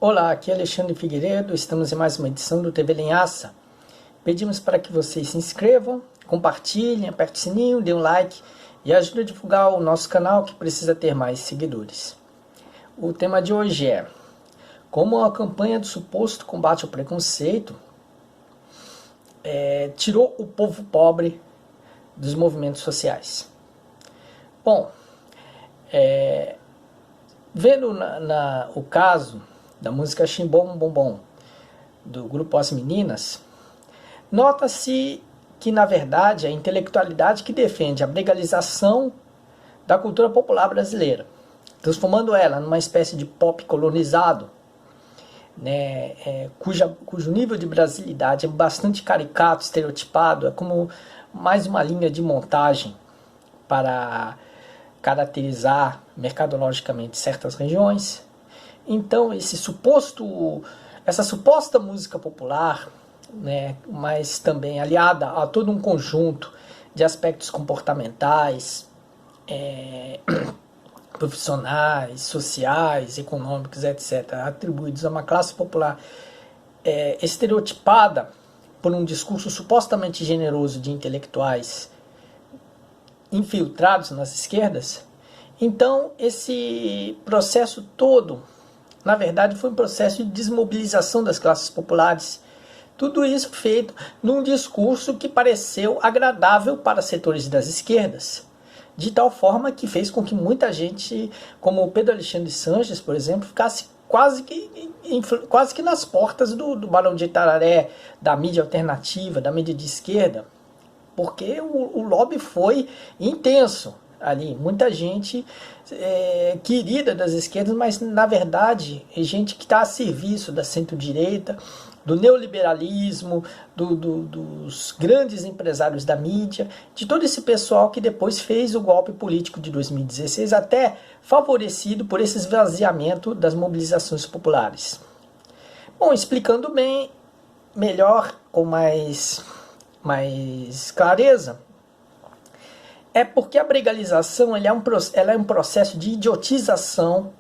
Olá, aqui é Alexandre Figueiredo, estamos em mais uma edição do TV Linhaça. Pedimos para que vocês se inscrevam, compartilhem, apertem o sininho, dêem um like e ajudem a divulgar o nosso canal que precisa ter mais seguidores. O tema de hoje é como a campanha do suposto combate ao preconceito tirou o povo pobre dos movimentos sociais. Bom, vendo o caso da música Chimbom Bom Bom, do grupo As Meninas, nota-se que, na verdade, a intelectualidade que defende a legalização da cultura popular brasileira, transformando ela numa espécie de pop colonizado, né, cujo nível de brasilidade é bastante caricato, estereotipado, é como mais uma linha de montagem para caracterizar mercadologicamente certas regiões. Então essa suposta música popular, né, mas também aliada a todo um conjunto de aspectos comportamentais, profissionais, sociais, econômicos, etc., atribuídos a uma classe popular estereotipada por um discurso supostamente generoso de intelectuais infiltrados nas esquerdas. Então, esse processo todo, na verdade, foi um processo de desmobilização das classes populares. Tudo isso feito num discurso que pareceu agradável para setores das esquerdas, de tal forma que fez com que muita gente, como o Pedro Alexandre Sanches, por exemplo, ficasse quase que nas portas do Barão de Itararé, da mídia alternativa, da mídia de esquerda, porque o lobby foi intenso ali. Muita gente querida das esquerdas, mas na verdade é gente que está a serviço da centro-direita, do neoliberalismo, dos grandes empresários da mídia, de todo esse pessoal que depois fez o golpe político de 2016, até favorecido por esse esvaziamento das mobilizações populares. Bom, explicando bem, melhor, com mais clareza, é porque a brigalização ela é um processo de idiotização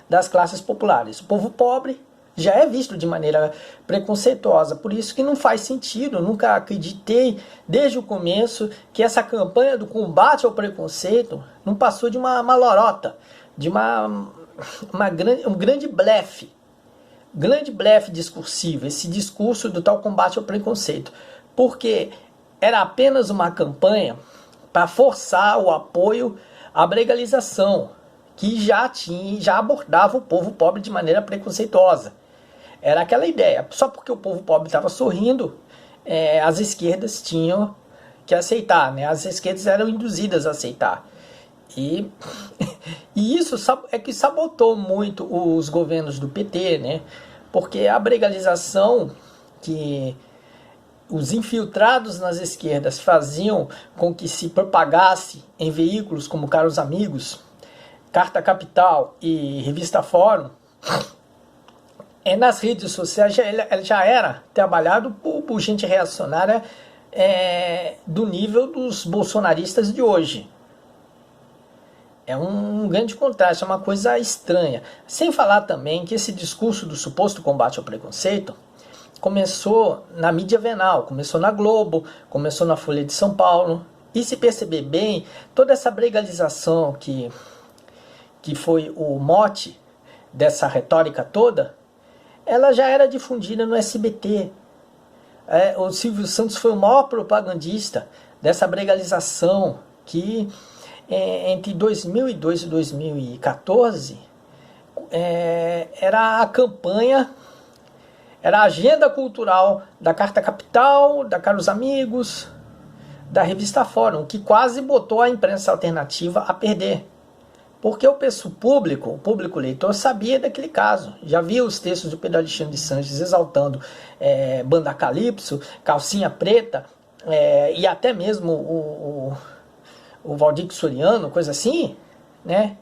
das classes populares. O povo pobre já é visto de maneira preconceituosa, por isso que não faz sentido, nunca acreditei desde o começo que essa campanha do combate ao preconceito não passou de uma lorota, de um grande blefe discursivo, esse discurso do tal combate ao preconceito, porque era apenas uma campanha para forçar o apoio à legalização, que já abordava o povo pobre de maneira preconceituosa. Era aquela ideia, só porque o povo pobre estava sorrindo, as esquerdas tinham que aceitar, né? As esquerdas eram induzidas a aceitar. E isso é que sabotou muito os governos do PT, né? Porque a legalização que os infiltrados nas esquerdas faziam com que se propagasse em veículos como Caros Amigos, Carta Capital e Revista Fórum, nas redes sociais já era trabalhado por gente reacionária do nível dos bolsonaristas de hoje. É um grande contraste, é uma coisa estranha. Sem falar também que esse discurso do suposto combate ao preconceito começou na mídia venal, começou na Globo, começou na Folha de São Paulo. E se perceber bem, toda essa legalização que foi o mote dessa retórica toda, ela já era difundida no SBT. O Silvio Santos foi o maior propagandista dessa legalização que entre 2002 e 2014 era a campanha, era a agenda cultural da Carta Capital, da Caros Amigos, da Revista Fórum, que quase botou a imprensa alternativa a perder. Porque o público leitor sabia daquele caso, já via os textos do Pedro Alexandre Sanches exaltando Banda Calypso, Calcinha Preta, e até mesmo o Valdir Soriano, coisa assim, né?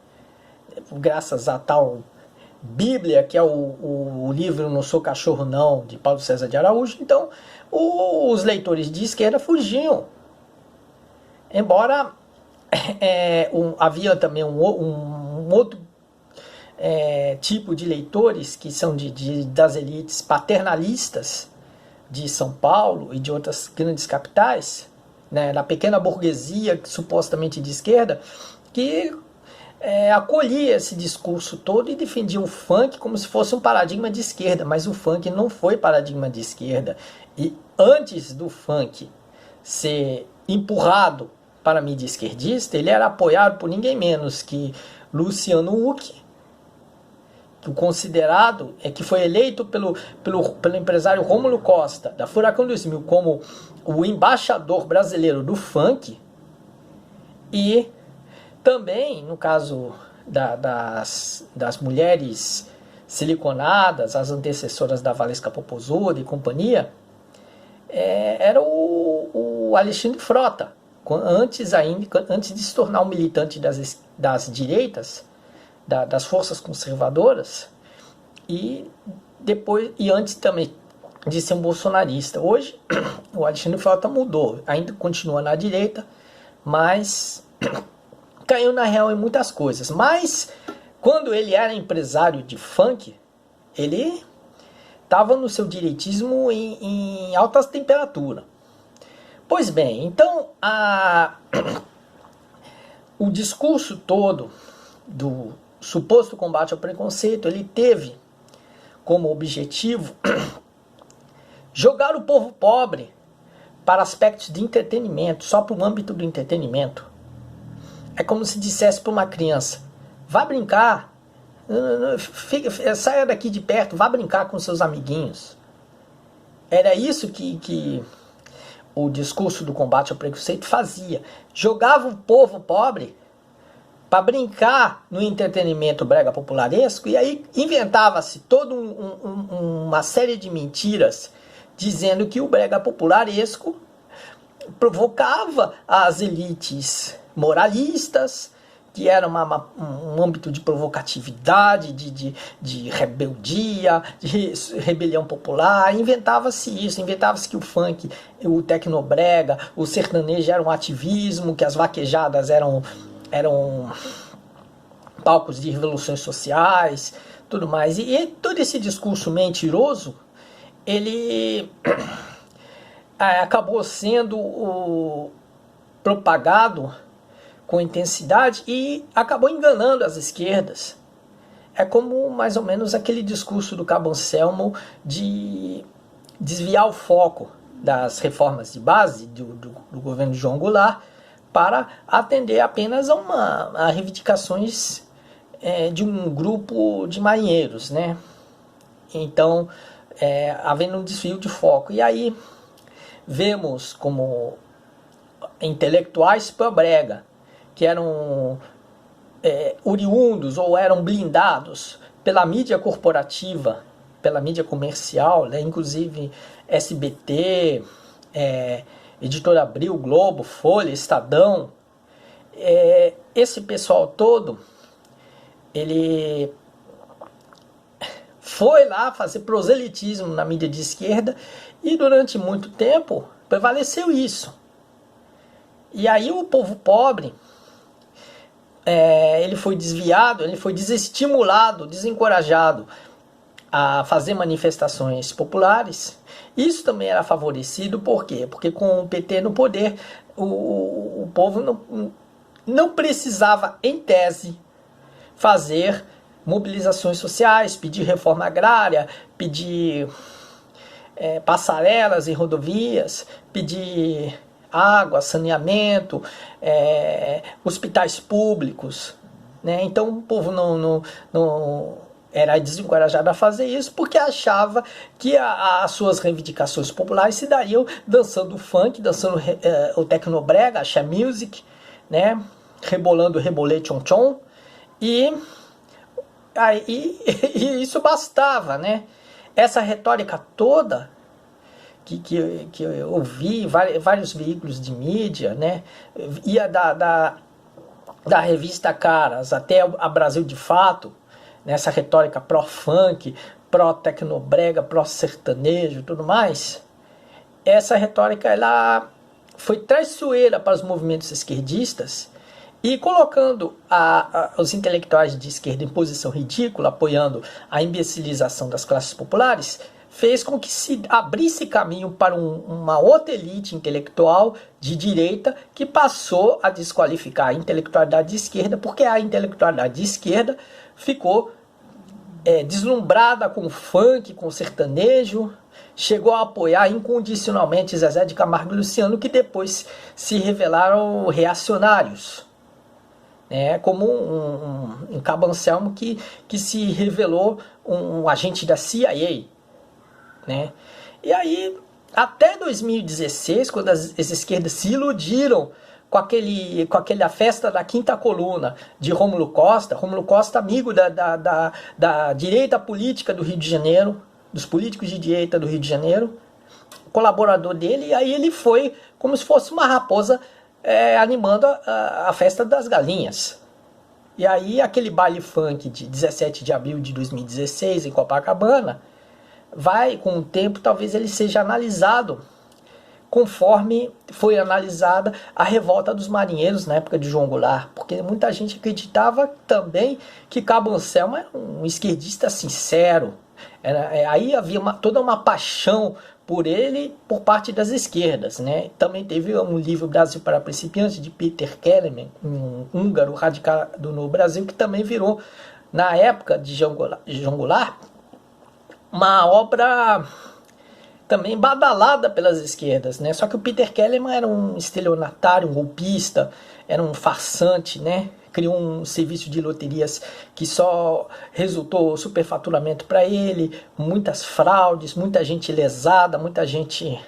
Graças a tal Bíblia, que é o livro Não Sou Cachorro Não, de Paulo César de Araújo. Então, os leitores de esquerda fugiam. Embora havia também um outro tipo de leitores que são das elites paternalistas de São Paulo e de outras grandes capitais, né, na pequena burguesia supostamente de esquerda, que acolhia esse discurso todo e defendia o funk como se fosse um paradigma de esquerda, mas o funk não foi paradigma de esquerda. E antes do funk ser empurrado para a mídia esquerdista, ele era apoiado por ninguém menos que Luciano Huck, o considerado, que foi eleito pelo empresário Rômulo Costa, da Furacão 2000, como o embaixador brasileiro do funk, e também, no caso das mulheres siliconadas, as antecessoras da Valesca Popozuda e companhia, era o Alexandre Frota, antes de se tornar um militante das direitas, das forças conservadoras, e antes também de ser um bolsonarista. Hoje o Alexandre Frota mudou, ainda continua na direita, mas caiu na real em muitas coisas. Mas quando ele era empresário de funk, ele estava no seu direitismo em alta temperatura. Pois bem, então o discurso todo do suposto combate ao preconceito, ele teve como objetivo jogar o povo pobre para aspectos de entretenimento, só para o âmbito do entretenimento. É como se dissesse para uma criança: vá brincar, saia daqui de perto, vá brincar com seus amiguinhos. Era isso que o discurso do combate ao preconceito fazia. Jogava o povo pobre para brincar no entretenimento brega popularesco, e aí inventava-se toda uma série de mentiras dizendo que o brega popularesco provocava as elites moralistas, que era um âmbito de provocatividade, de rebeldia, de rebelião popular. Inventava-se isso, inventava-se que o funk, o tecnobrega, o sertanejo era um ativismo, que as vaquejadas eram palcos de revoluções sociais, tudo mais. E todo esse discurso mentiroso, ele acabou sendo propagado com intensidade e acabou enganando as esquerdas. É como mais ou menos aquele discurso do Cabo Anselmo de desviar o foco das reformas de base do governo de João Goulart para atender apenas a reivindicações de um grupo de marinheiros, né? Então, havendo um desvio de foco. E aí vemos como intelectuais brega, que eram oriundos ou eram blindados pela mídia corporativa, pela mídia comercial, né? Inclusive SBT, Editora Abril, Globo, Folha, Estadão. Esse pessoal todo, ele foi lá fazer proselitismo na mídia de esquerda e durante muito tempo prevaleceu isso. E aí o povo pobre, ele foi desviado, ele foi desestimulado, desencorajado a fazer manifestações populares. Isso também era favorecido, por quê? Porque com o PT no poder, o povo não precisava, em tese, fazer mobilizações sociais, pedir reforma agrária, pedir passarelas em rodovias, pedir água, saneamento, hospitais públicos, né? Então o povo não era desencorajado a fazer isso, porque achava que as suas reivindicações populares se dariam dançando funk, dançando o tecnobrega, a axé music, né? Rebolando o rebolê tchon-tchon, e isso bastava, né? Essa retórica toda que eu ouvi vários veículos de mídia, né? Ia da revista Caras até a Brasil de Fato, nessa retórica pró-funk, pró-tecnobrega, pró-sertanejo e tudo mais. Essa retórica ela foi traiçoeira para os movimentos esquerdistas E colocando os intelectuais de esquerda em posição ridícula, apoiando a imbecilização das classes populares, fez com que se abrisse caminho para uma outra elite intelectual de direita que passou a desqualificar a intelectualidade de esquerda, porque a intelectualidade de esquerda ficou deslumbrada com o funk, com o sertanejo, chegou a apoiar incondicionalmente Zezé de Camargo e Luciano, que depois se revelaram reacionários, né, como um Cabo Anselmo que se revelou um agente da CIA, né? E aí, até 2016, quando as esquerdas se iludiram com aquela festa da quinta coluna de Rômulo Costa, amigo da direita política do Rio de Janeiro, dos políticos de direita do Rio de Janeiro, colaborador dele, e aí ele foi como se fosse uma raposa animando a festa das galinhas. E aí aquele baile funk de 17 de abril de 2016 em Copacabana, com o tempo, talvez ele seja analisado conforme foi analisada a revolta dos marinheiros na época de João Goulart, porque muita gente acreditava também que Cabo Anselmo era um esquerdista sincero. Aí havia toda uma paixão por ele por parte das esquerdas, né? Também teve um livro, Brasil para Principiantes, de Peter Kellerman, um húngaro radicado no Brasil, que também virou, na época de João Goulart, uma obra também badalada pelas esquerdas, né? Só que o Peter Kellerman era um estelionatário, um golpista, era um farsante, né? Criou um serviço de loterias que só resultou superfaturamento para ele, muitas fraudes, muita gente lesada, muita gente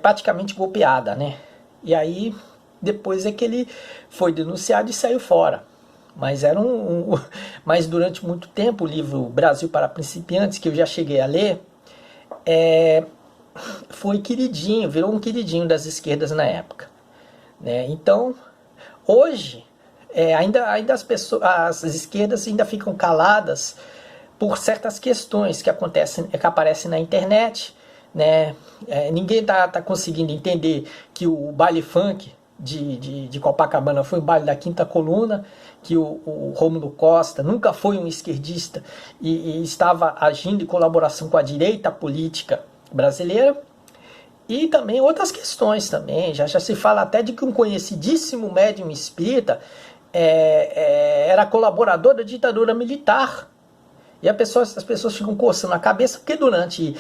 praticamente golpeada, né? E aí depois é que ele foi denunciado e saiu fora. Mas mas durante muito tempo o livro Brasil para Principiantes, que eu já cheguei a ler, foi queridinho, virou um queridinho das esquerdas na época, né? Então, hoje, ainda as esquerdas ainda ficam caladas por certas questões que aparecem na internet, né? Ninguém tá conseguindo entender que o baile funk de Copacabana foi um baile da quinta coluna, que o Rômulo Costa nunca foi um esquerdista e estava agindo em colaboração com a direita política brasileira. E também outras questões também, já se fala até de que um conhecidíssimo médium espírita era colaborador da ditadura militar. E as pessoas ficam coçando a cabeça, porque durante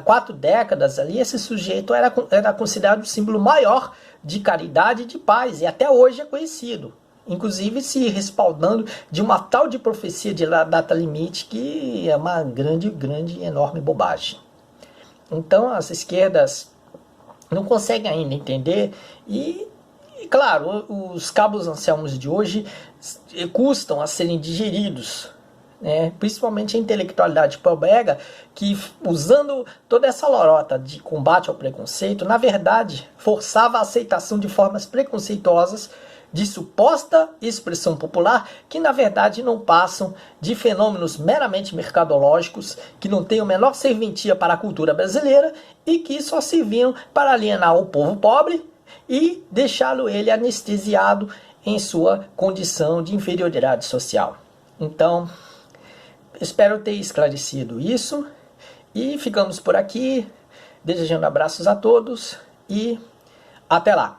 4 décadas ali, esse sujeito era considerado o símbolo maior de caridade e de paz, e até hoje é conhecido. Inclusive se respaldando de uma tal de profecia de data limite, que é uma grande, enorme bobagem. Então as esquerdas não conseguem ainda entender, e claro, os cabos Anselmos de hoje custam a serem digeridos, né? Principalmente a intelectualidade pobrega, que usando toda essa lorota de combate ao preconceito, na verdade forçava a aceitação de formas preconceituosas de suposta expressão popular, que na verdade não passam de fenômenos meramente mercadológicos, que não têm a menor serventia para a cultura brasileira e que só serviam para alienar o povo pobre e deixá-lo ele anestesiado em sua condição de inferioridade social. Então, espero ter esclarecido isso e ficamos por aqui, desejando abraços a todos e até lá!